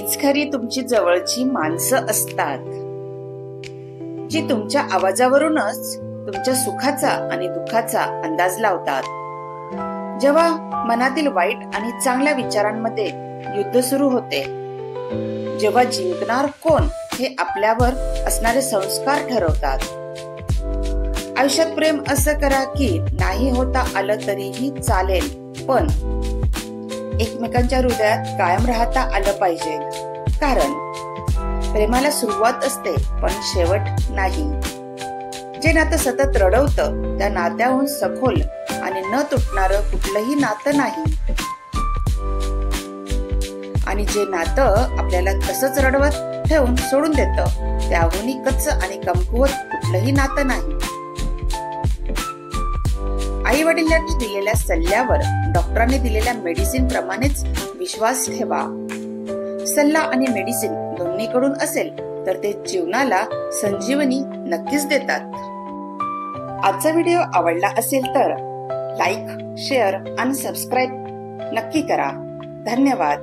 हीच खरी तुमची जवळची माणसं असतात, जी तुमच्या आवाजावरूनच तुमच्या सुखाचा आणि दुःखाचा अंदाज लावतात। जेव्हा मनातील वाईट आणि चांगल्या विचारांमध्ये युद्ध सुरू होते, जेव्हा जिंकणार कोण हे आपल्यावर असणारे संस्कार ठरवतात। आयुष्यात प्रेम असं करा की नाही होता आलं तरीही चालेल, पण एकमेकांच्या हृदयात कायम राहता आलं पाहिजे। कारण प्रेमाला सुरुवात असते पण शेवट नाही। जे नातं सतत रडवतं त्या नात्याहून सखोल आणि न तुटणारं कुठलंही नातं नाही। आणि जे नातं आपल्याला तसंच रडवत ठेवून सोडून देतं त्याहूनही कच्च आणि कमकुवत कुठलंही नातं नाही। आई वडिलांनी दिलेल्या सल्ल्यावर डॉक्टरांनी दिलेल्या मेडिसिन प्रमाणेच विश्वास ठेवा। सल्ला आणि मेडिसिन दोन्हीकडून असेल तर ते जीवनाला संजीवनी नक्कीच देतात। आजचा व्हिडिओ आवडला असेल तर लाईक, शेअर आणि सबस्क्राईब नक्की करा। धन्यवाद।